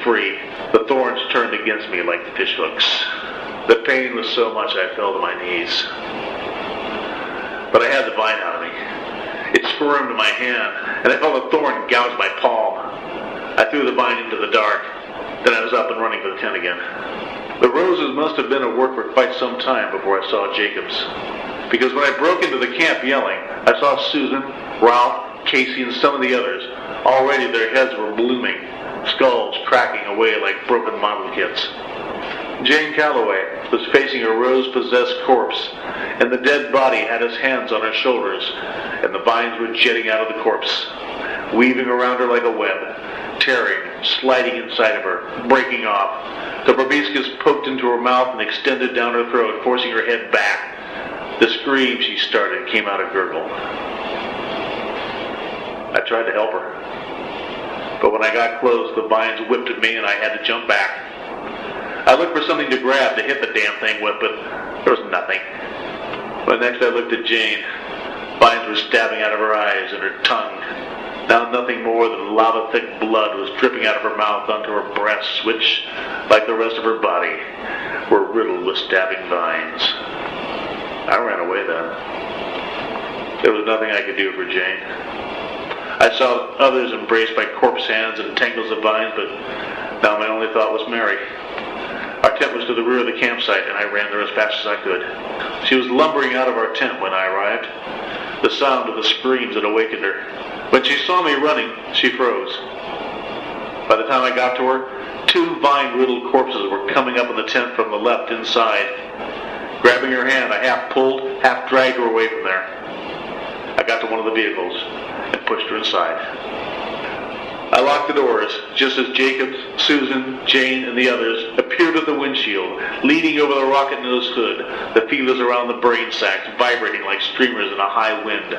free, the thorns turned against me like fish hooks. The pain was so much I fell to my knees. But I had the vine out of me. It squirmed in my hand, and I felt a thorn gouge my palm. I threw the vine into the dark. Then I was up and running for the tent again. The roses must have been at work for quite some time before I saw Jacobs. Because when I broke into the camp yelling, I saw Susan, Ralph, Casey, and some of the others. Already their heads were blooming, skulls cracking away like broken model kits. Jane Calloway was facing a rose-possessed corpse, and the dead body had his hands on her shoulders, and the vines were jetting out of the corpse, weaving around her like a web, tearing, sliding inside of her, breaking off. The proboscis poked into her mouth and extended down her throat, forcing her head back. The scream she started came out a gurgle. I tried to help her, but when I got close, the vines whipped at me and I had to jump back. I looked for something to grab to hit the damn thing with, but there was nothing. But next I looked at Jane. Vines were stabbing out of her eyes and her tongue. Now nothing more than lava-thick blood was dripping out of her mouth onto her breasts, which, like the rest of her body, were riddled with stabbing vines. I ran away then. There was nothing I could do for Jane. I saw others embraced by corpse hands and tangles of vines, but now my only thought was Mary. Our tent was to the rear of the campsite, and I ran there as fast as I could. She was lumbering out of our tent when I arrived. The sound of the screams had awakened her. When she saw me running, she froze. By the time I got to her, 2 vine-riddled corpses were coming up in the tent from the left inside. Grabbing her hand, I half pulled, half dragged her away from there. I got to one of the vehicles and pushed her inside. I locked the doors, just as Jacobs, Susan, Jane, and the others appeared at the windshield, leaning over the rocket-nosed hood, the feelers around the brain sacks vibrating like streamers in a high wind.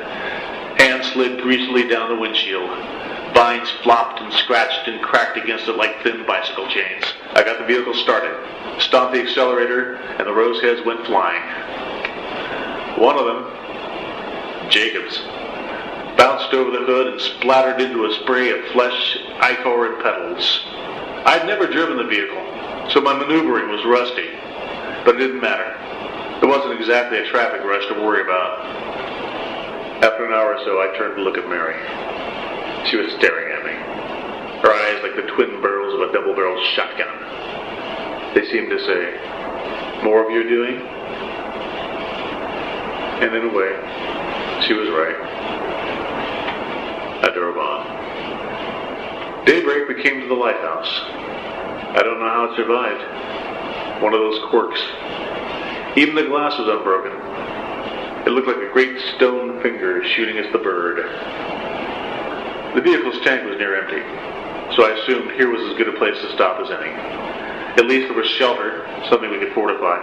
Hands slid greasily down the windshield. Vines flopped and scratched and cracked against it like thin bicycle chains. I got the vehicle started, stomped the accelerator, and the rose heads went flying. One of them, Jacobs, bounced over the hood and splattered into a spray of flesh, ichor, and petals. I'd never driven the vehicle, so my maneuvering was rusty, but it didn't matter. It wasn't exactly a traffic rush to worry about. After an hour or so, I turned to look at Mary. She was staring at me, her eyes like the twin barrels of a double-barreled shotgun. They seemed to say, "More of your doing?" And in a way, she was right. I drove on. Daybreak, we came to the lighthouse. I don't know how it survived. One of those quirks. Even the glass was unbroken. It looked like a great stone finger shooting at the bird. The vehicle's tank was near empty, so I assumed here was as good a place to stop as any. At least there was shelter, something we could fortify.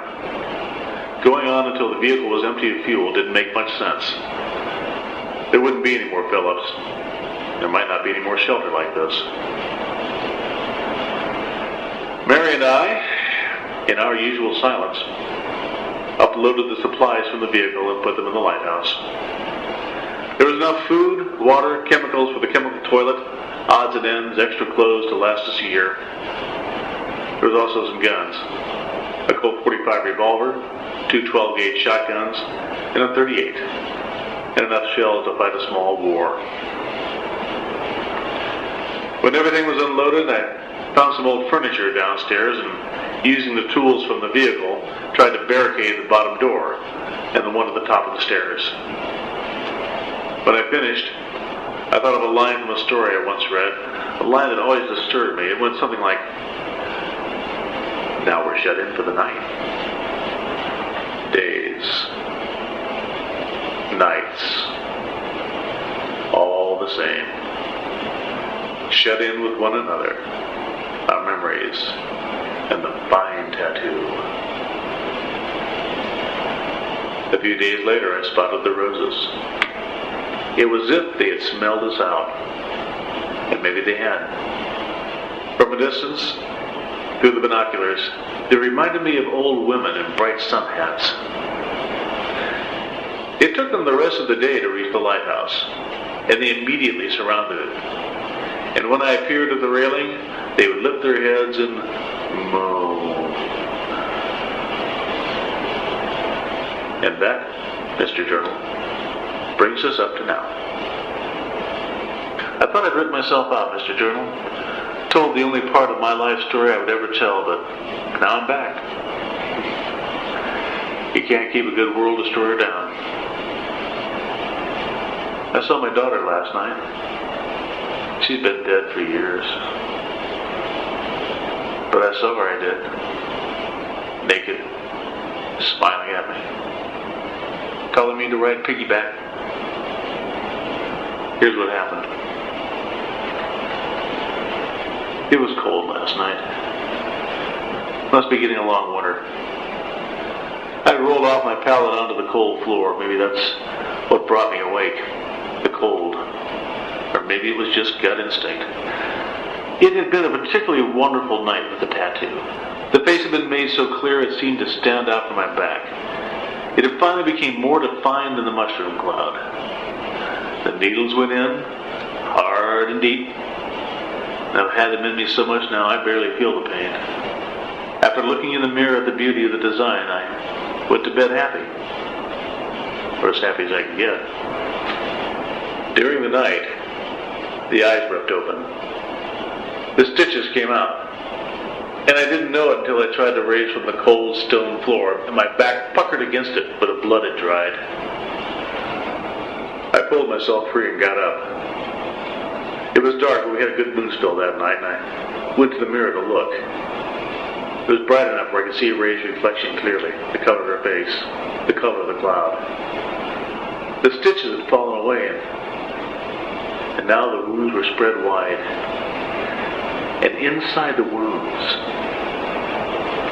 Going on until the vehicle was empty of fuel didn't make much sense. There wouldn't be any more fill-ups. There might not be any more shelter like this. Mary and I, in our usual silence, uploaded the supplies from the vehicle and put them in the lighthouse. There was enough food, water, chemicals for the chemical toilet, odds and ends, extra clothes to last us a year. There was also some guns. A Colt .45 revolver, 2 12-gauge shotguns, and a .38. And enough shells to fight a small war. When everything was unloaded, I found some old furniture downstairs and, using the tools from the vehicle, tried to barricade the bottom door and the one at the top of the stairs. When I finished, I thought of a line from a story I once read, a line that always disturbed me. It went something like, "Now we're shut in for the night. Days. Nights. All the same. Shut in with one another. Our memories. And the vine tattoo." A few days later, I spotted the roses. It was as if they had smelled us out. And maybe they had. From a distance, through the binoculars, they reminded me of old women in bright sun hats. It took them the rest of the day to reach the lighthouse, and they immediately surrounded it. And when I appeared at the railing, they would lift their heads and moan. And that, Mr. Journal, brings us up to now. I thought I'd written myself out, Mr. Journal. Told the only part of my life story I would ever tell, but now I'm back. You can't keep a good world destroyer down. I saw my daughter last night. She's been dead for years. But I saw her, I did. Naked, smiling at me. Telling me to ride piggyback. Here's what happened. It was cold last night. Must be getting a long winter. I rolled off my pallet onto the cold floor. Maybe that's what brought me awake. The cold. Or maybe it was just gut instinct. It had been a particularly wonderful night with the tattoo. The face had been made so clear it seemed to stand out from my back. It had finally become more defined than the mushroom cloud. The needles went in, hard and deep. I've had them in me so much now I barely feel the pain. After looking in the mirror at the beauty of the design, I went to bed happy. Or as happy as I could get. During the night, the eyes ripped open. The stitches came out. And I didn't know it until I tried to raise from the cold stone floor, and my back puckered against it, but the blood had dried. I pulled myself free and got up. It was dark, but we had a good moon still that night, and I went to the mirror to look. It was bright enough where I could see Ray's reflection clearly, the color of her face, the color of the cloud. The stitches had fallen away, and now the wounds were spread wide. And inside the wounds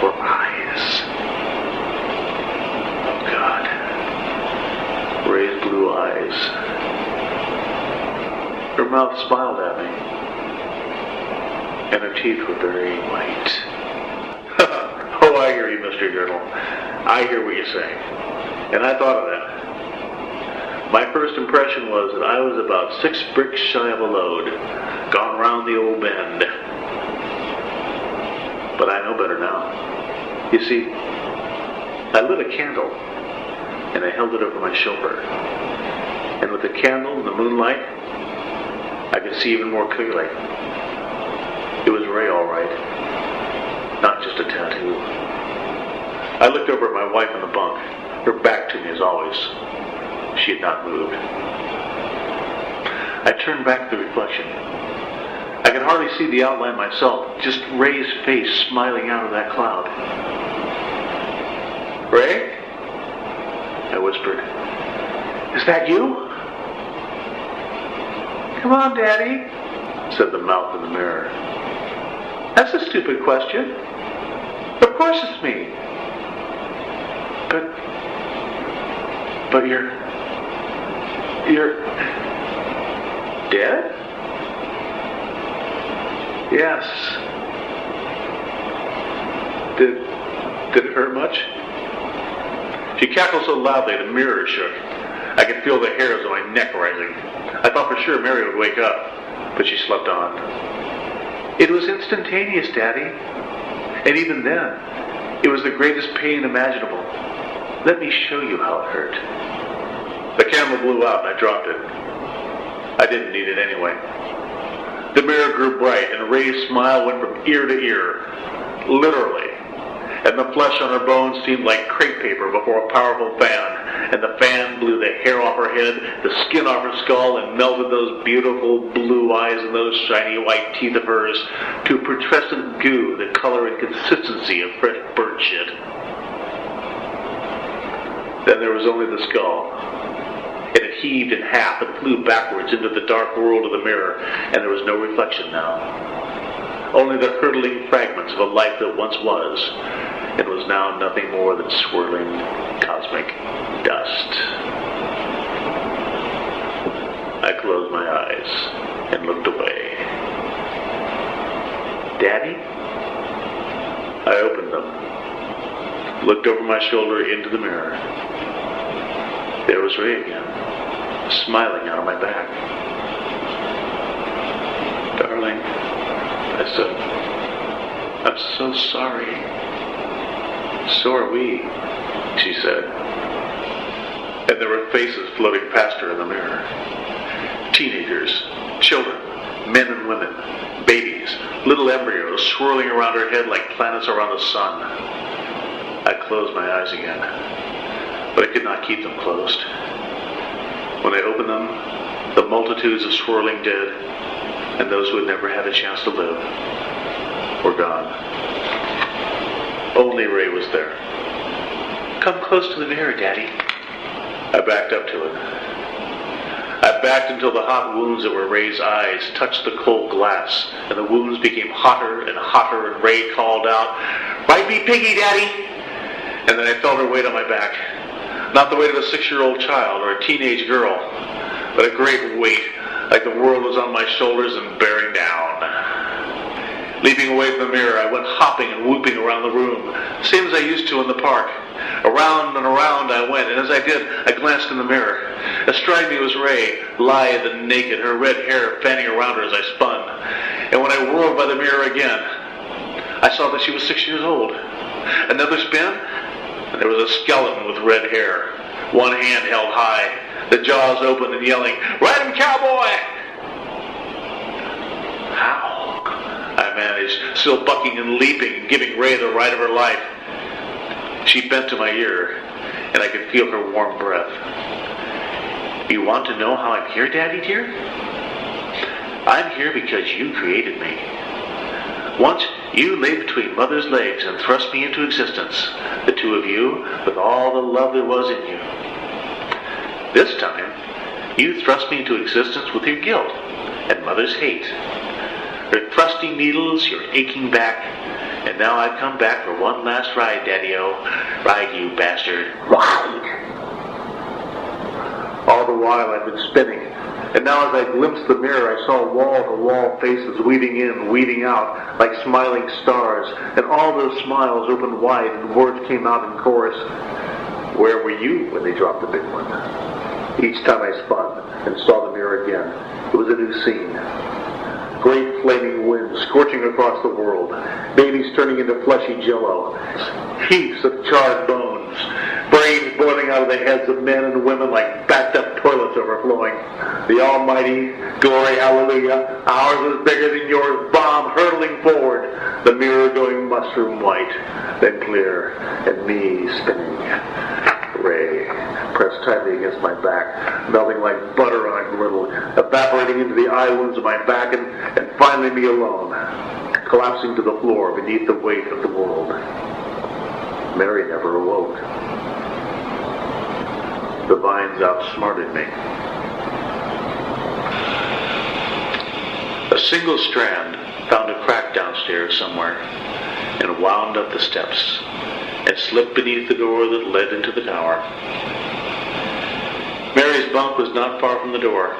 were eyes. Oh God. Ray's blue eyes. Her mouth smiled at me. And her teeth were very white. Oh, I hear you, Mr. Journal. I hear what you're saying. And I thought of that. My first impression was that I was about 6 bricks shy of a load, gone round the old bend. But I know better now. You see, I lit a candle, and I held it over my shoulder. And with the candle and the moonlight, I could see even more clearly. It was Ray, all right. Not just a tattoo. I looked over at my wife in the bunk, her back to me as always. She had not moved. I turned back to the reflection. I could hardly see the outline myself, just Ray's face smiling out of that cloud. Ray? I whispered. Is that you? Come on, Daddy, said the mouth in the mirror. That's a stupid question. Of course it's me. But you're dead? Yes. Did it hurt much? She cackled so loudly the mirror shook. I could feel the hairs on my neck rising. I thought for sure Mary would wake up, but she slept on. It was instantaneous, Daddy. And even then, it was the greatest pain imaginable. Let me show you how it hurt. The candle blew out and I dropped it. I didn't need it anyway. The mirror grew bright and Ray's smile went from ear to ear. Literally. And the flesh on her bones seemed like crepe paper before a powerful fan. And the fan blew the hair off her head, the skin off her skull, and melted those beautiful blue eyes and those shiny white teeth of hers to putrescent goo, the color and consistency of fresh burnt shit. Then there was only the skull. And it heaved in half and flew backwards into the dark world of the mirror, and there was no reflection now. Only the hurtling fragments of a life that once was, and was now nothing more than swirling cosmic dust. I closed my eyes and looked away. Daddy? I opened them, looked over my shoulder into the mirror. There was Ray again, smiling out of my back. Darling, I said, I'm so sorry. So are we, she said. And there were faces floating past her in the mirror. Teenagers, children, men and women, babies, little embryos swirling around her head like planets around the sun. I closed my eyes again, but I could not keep them closed. When I opened them, the multitudes of swirling dead, and those who had never had a chance to live, were gone. Only Ray was there. Come close to the mirror, Daddy. I backed up to it. I backed until the hot wounds that were Ray's eyes touched the cold glass, and the wounds became hotter and hotter, and Ray called out, "Bite me piggy, Daddy!" And then I felt her weight on my back. Not the weight of a 6-year-old child or a teenage girl, but a great weight, like the world was on my shoulders and bearing down. Leaping away from the mirror, I went hopping and whooping around the room, same as I used to in the park. Around and around I went, and as I did, I glanced in the mirror. Astride me was Ray, lithe and naked, her red hair fanning around her as I spun. And when I whirled by the mirror again, I saw that she was 6 years old. Another spin, and there was a skeleton with red hair, one hand held high, the jaws open and yelling, "Ride him, cowboy!" How? I managed, still bucking and leaping, giving Ray the ride of her life. She bent to my ear, and I could feel her warm breath. "You want to know how I'm here, Daddy dear? I'm here because you created me. Once you lay between Mother's legs and thrust me into existence, the two of you, with all the love there was in you. This time, you thrust me into existence with your guilt and Mother's hate. Her thrusting needles, your aching back, and now I've come back for one last ride, Daddy-O. Ride, you bastard. Ride!" All the while I've been spinning, and now as I glimpsed the mirror, I saw wall-to-wall faces weaving in, weaving out, like smiling stars, and all those smiles opened wide, and words came out in chorus. Where were you when they dropped the big one? Each time I spun and saw the mirror again, it was a new scene. Great flaming winds scorching across the world, babies turning into fleshy jello, heaps of charred bones, brains boiling out of the heads of men and women like backed-up toilets overflowing. The almighty, glory, hallelujah, ours is bigger than yours, bomb hurtling forward, the mirror going mushroom white, then clear, and me spinning. Ray, pressed tightly against my back, melting like butter on a griddle, evaporating into the eye wounds of my back, and finally me alone, collapsing to the floor beneath the weight of the world. Mary never awoke. The vines outsmarted me. A single strand found a crack downstairs somewhere and wound up the steps and slipped beneath the door that led into the tower. Mary's bunk was not far from the door,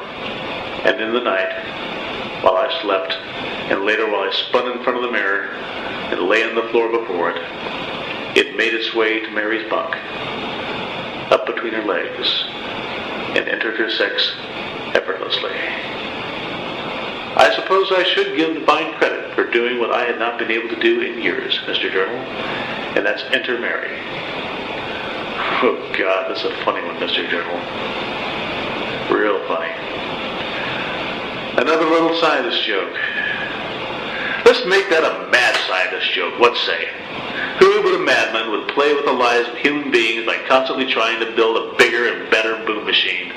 and in the night, while I slept, and later while I spun in front of the mirror and lay on the floor before it, it made its way to Mary's bunk, up between her legs, and entered her sex effortlessly. I suppose I should give divine credit for doing what I had not been able to do in years, Mr. Journal, and that's enter Mary. Oh God, that's a funny one, Mr. Journal. Real funny. Another little scientist joke. Let's make that a mad scientist joke, what say? Who but a madman would play with the lives of human beings by constantly trying to build a bigger and better boom machine?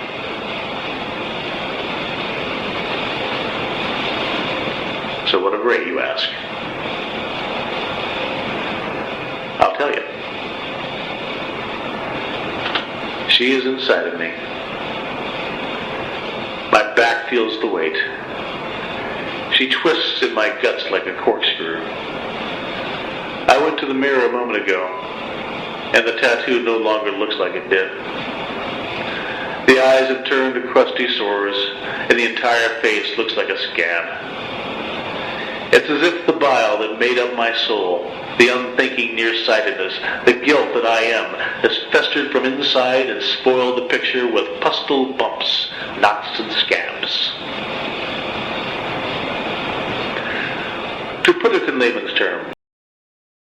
So what of Ray, you ask? I'll tell you. She is inside of me. My back feels the weight. She twists in my guts like a corkscrew. I went to the mirror a moment ago, and the tattoo no longer looks like it did. The eyes have turned to crusty sores, and the entire face looks like a scab. It's as if the bile that made up my soul, the unthinking nearsightedness, the guilt that I am, has festered from inside and spoiled the picture with pustule bumps, knots, and scabs. To put it in layman's terms,